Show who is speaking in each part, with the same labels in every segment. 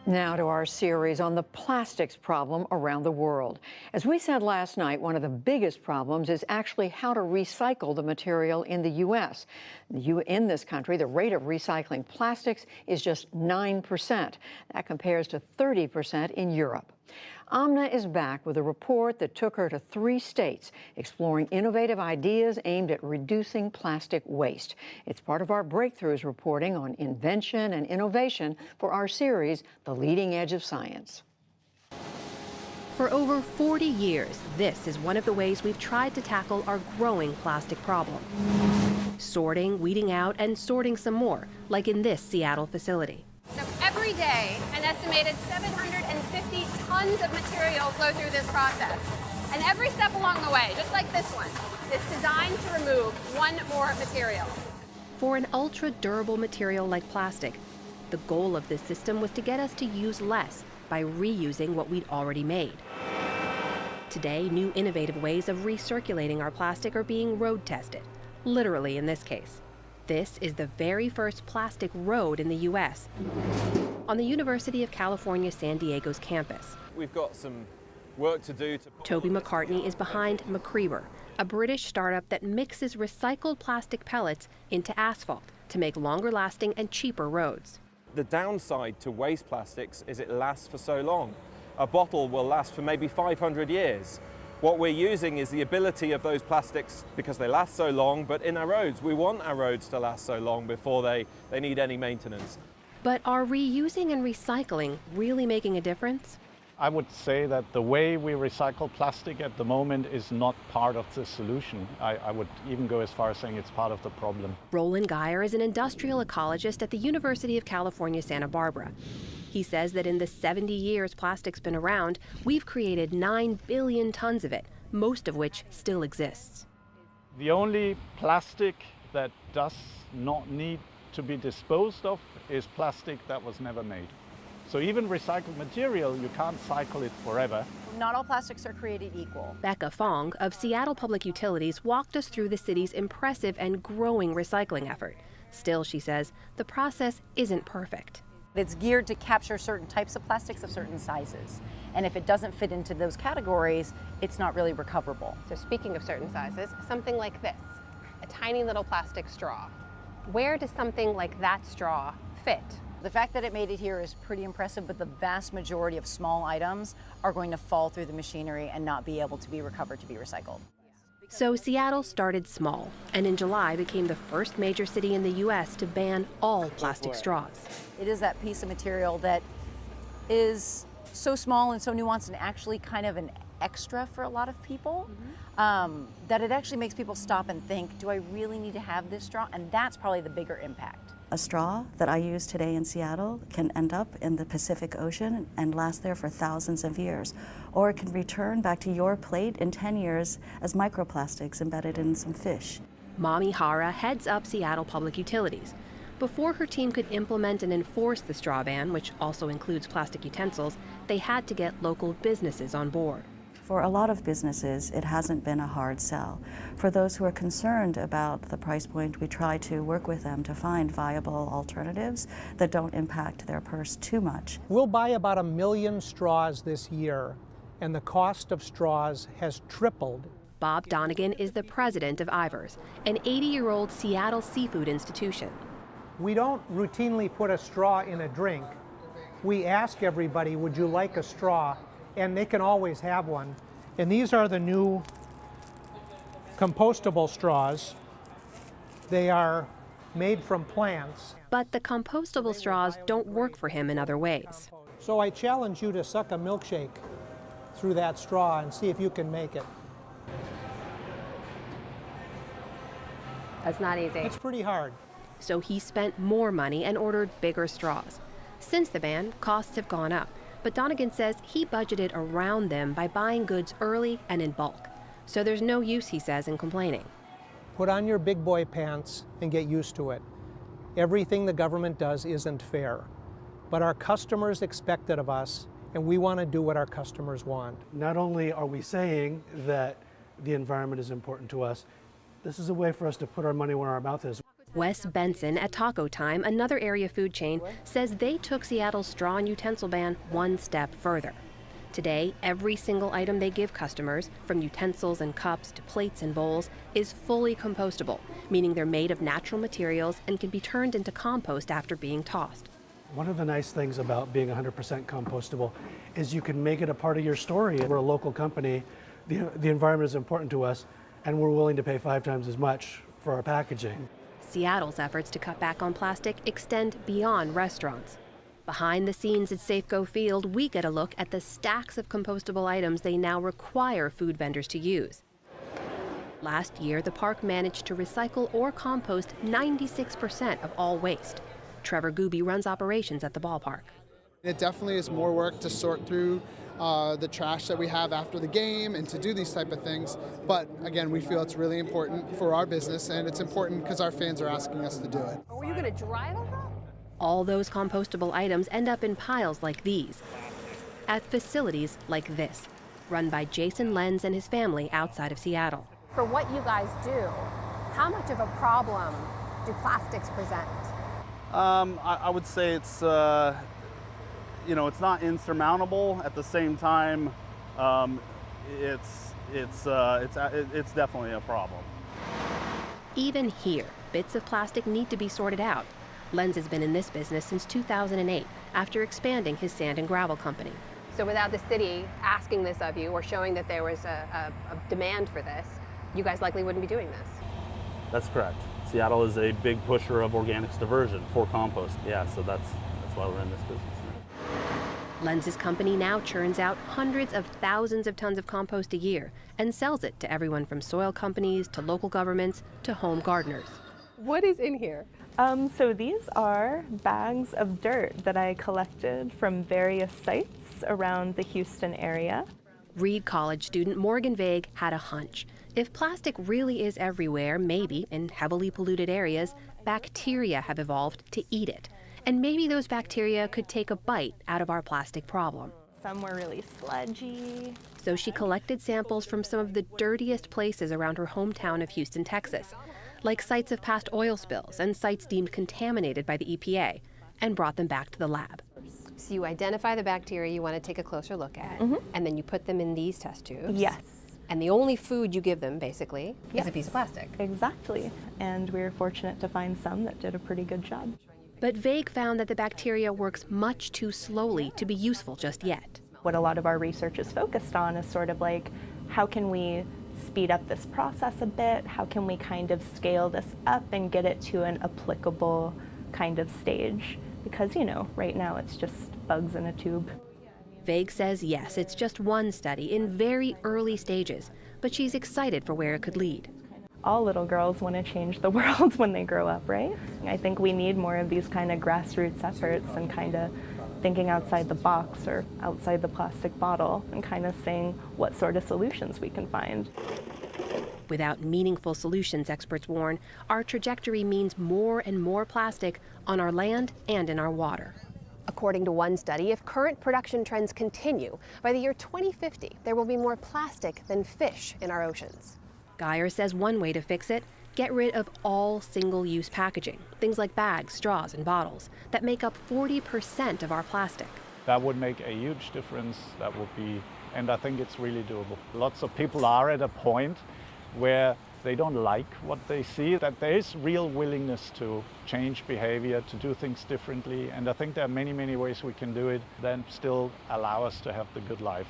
Speaker 1: Now to our series on the plastics problem around the world. As we said last night, one of the biggest problems is actually how to recycle the material in the U.S. In this country, the rate of recycling plastics is just 9%. That compares to 30% in Europe. Amna is back with a report that took her to 3 states, exploring innovative ideas aimed at reducing plastic waste. It's part of our Breakthroughs reporting on invention and innovation for our series, The Leading Edge of Science.
Speaker 2: For over 40 years, this is one of the ways we've tried to tackle our growing plastic problem. Sorting, weeding out, and sorting some more, like in this Seattle facility.
Speaker 3: So every day, an estimated 750 tons of material flow through this process. And every step along the way, just like this one, is designed to remove one more material.
Speaker 2: For an ultra-durable material like plastic, the goal of this system was to get us to use less by reusing what we'd already made. Today, new innovative ways of recirculating our plastic are being road tested, literally in this case. This is the very first plastic road in the U.S. on the University of California, San Diego's campus.
Speaker 4: We've got some work to do.
Speaker 2: Toby McCartney is behind McCreeber, a British startup that mixes recycled plastic pellets into asphalt to make longer-lasting and cheaper roads.
Speaker 4: The downside to waste plastics is it lasts for so long. A bottle will last for maybe 500 years. What we're using is the ability of those plastics, because they last so long, but in our roads, we want our roads to last so long before they need any maintenance.
Speaker 2: But are reusing and recycling really making a difference?
Speaker 5: I would say that the way we recycle plastic at the moment is not part of the solution. I would even go as far as saying it's part of the problem.
Speaker 2: Roland Geyer is an industrial ecologist at the University of California, Santa Barbara. He says that in the 70 years plastic's been around, we've created 9 billion tons of it, most of which still exists.
Speaker 5: The only plastic that does not need to be disposed of is plastic that was never made. So even recycled material, you can't cycle it forever.
Speaker 6: Not all plastics are created equal.
Speaker 2: Becca Fong of Seattle Public Utilities walked us through the city's impressive and growing recycling effort. Still, she says, the process isn't perfect.
Speaker 6: It's geared to capture certain types of plastics of certain sizes. And if it doesn't fit into those categories, it's not really recoverable.
Speaker 3: So speaking of certain sizes, something like this, a tiny little plastic straw. Where does something like that straw fit?
Speaker 6: The fact that it made it here is pretty impressive, but the vast majority of small items are going to fall through the machinery and not be able to be recovered to be recycled.
Speaker 2: So Seattle started small, and in July became the first major city in the U.S. to ban all plastic straws.
Speaker 6: It is that piece of material that is so small and so nuanced and actually kind of an extra for a lot of people, that it actually makes people stop and think, do I really need to have this straw? And that's probably the bigger impact.
Speaker 7: A straw that I use today in Seattle can end up in the Pacific Ocean and last there for thousands of years. Or it can return back to your plate in 10 years as microplastics embedded in some fish.
Speaker 2: Mami Hara heads up Seattle Public Utilities. Before her team could implement and enforce the straw ban, which also includes plastic utensils, they had to get local businesses on board.
Speaker 7: For a lot of businesses, it hasn't been a hard sell. For those who are concerned about the price point, we try to work with them to find viable alternatives that don't impact their purse too much.
Speaker 8: We'll buy about 1 million straws this year, and the cost of straws has tripled.
Speaker 2: Bob Donegan is the president of Ivers, an 80-year-old Seattle seafood institution.
Speaker 8: We don't routinely put a straw in a drink. We ask everybody, would you like a straw? And they can always have one. And these are the new compostable straws. They are made from plants.
Speaker 2: But the compostable straws don't work for him in other ways.
Speaker 8: So I challenge you to suck a milkshake through that straw and see if you can make it.
Speaker 3: That's not easy.
Speaker 8: It's pretty hard.
Speaker 2: So he spent more money and ordered bigger straws. Since the ban, costs have gone up. But Donegan says he budgeted around them by buying goods early and in bulk. So there's no use, he says, in complaining.
Speaker 8: Put on your big boy pants and get used to it. Everything the government does isn't fair. But our customers expect it of us, and we want to do what our customers want.
Speaker 9: Not only are we saying that the environment is important to us, this is a way for us to put our money where our mouth is.
Speaker 2: Wes Benson at Taco Time, another area food chain, says they took Seattle's straw and utensil ban one step further. Today, every single item they give customers, from utensils and cups to plates and bowls, is fully compostable, meaning they're made of natural materials and can be turned into compost after being tossed.
Speaker 9: One of the nice things about being 100% compostable is you can make it a part of your story. We're a local company, the environment is important to us, and we're willing to pay 5 times as much for our packaging.
Speaker 2: Seattle's efforts to cut back on plastic extend beyond restaurants. Behind the scenes at Safeco Field, we get a look at the stacks of compostable items they now require food vendors to use. Last year, the park managed to recycle or compost 96% of all waste. Trevor Gooby runs operations at the ballpark.
Speaker 10: It definitely is more work to sort through the trash that we have after the game and to do these type of things. But again, we feel it's really important for our business, and it's important because our fans are asking us to do it.
Speaker 3: Are you going to drive us up?
Speaker 2: All those compostable items end up in piles like these, at facilities like this, run by Jason Lenz and his family outside of Seattle.
Speaker 3: For what you guys do, how much of a problem do plastics present?
Speaker 11: I would say it's, it's not insurmountable. At the same time, it's definitely a problem.
Speaker 2: Even here, bits of plastic need to be sorted out. Lenz has been in this business since 2008, after expanding his sand and gravel company.
Speaker 3: So without the city asking this of you or showing that there was a demand for this, you guys likely wouldn't be doing this.
Speaker 11: That's correct. Seattle is a big pusher of organics diversion for compost. Yeah, so that's why we're in this business.
Speaker 2: Lenz's company now churns out hundreds of thousands of tons of compost a year and sells it to everyone from soil companies to local governments to home gardeners.
Speaker 3: What is in here?
Speaker 12: So these are bags of dirt that I collected from various sites around the Houston area.
Speaker 2: Reed College student Morgan Vague had a hunch. If plastic really is everywhere, maybe in heavily polluted areas, bacteria have evolved to eat it. And maybe those bacteria could take a bite out of our plastic problem.
Speaker 12: Some were really sludgy.
Speaker 2: So she collected samples from some of the dirtiest places around her hometown of Houston, Texas, like sites of past oil spills and sites deemed contaminated by the EPA, and brought them back to the lab.
Speaker 3: So you identify the bacteria you want to take a closer look at, and then you put them in these test tubes.
Speaker 12: Yes.
Speaker 3: And the only food you give them, basically, is a piece of plastic.
Speaker 12: Exactly. And we were fortunate to find some that did a pretty good job.
Speaker 2: But Vague found that the bacteria works much too slowly to be useful just yet.
Speaker 12: What a lot of our research is focused on is sort of like, how can we speed up this process a bit? How can we kind of scale this up and get it to an applicable kind of stage? Because, right now it's just bugs in a tube.
Speaker 2: Vague says yes, it's just one study in very early stages, but she's excited for where it could lead.
Speaker 12: All little girls want to change the world when they grow up, right? I think we need more of these kind of grassroots efforts and kind of thinking outside the box or outside the plastic bottle and kind of seeing what sort of solutions we can find.
Speaker 2: Without meaningful solutions, experts warn, our trajectory means more and more plastic on our land and in our water.
Speaker 3: According to one study, if current production trends continue, by the year 2050, there will be more plastic than fish in our oceans.
Speaker 2: Geyer says one way to fix it, get rid of all single-use packaging, things like bags, straws, and bottles, that make up 40% of our plastic.
Speaker 5: That would make a huge difference. That would be, and I think it's really doable. Lots of people are at a point where they don't like what they see, that there is real willingness to change behavior, to do things differently. And I think there are many, many ways we can do it that still allow us to have the good life.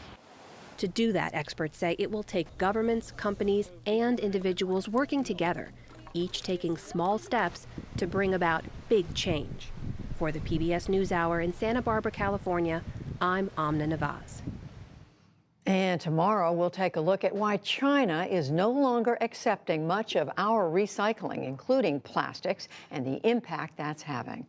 Speaker 2: To do that, experts say, it will take governments, companies, and individuals working together, each taking small steps to bring about big change. For the PBS NewsHour in Santa Barbara, California, I'm Amna Nawaz.
Speaker 1: And tomorrow we'll take a look at why China is no longer accepting much of our recycling, including plastics, and the impact that's having.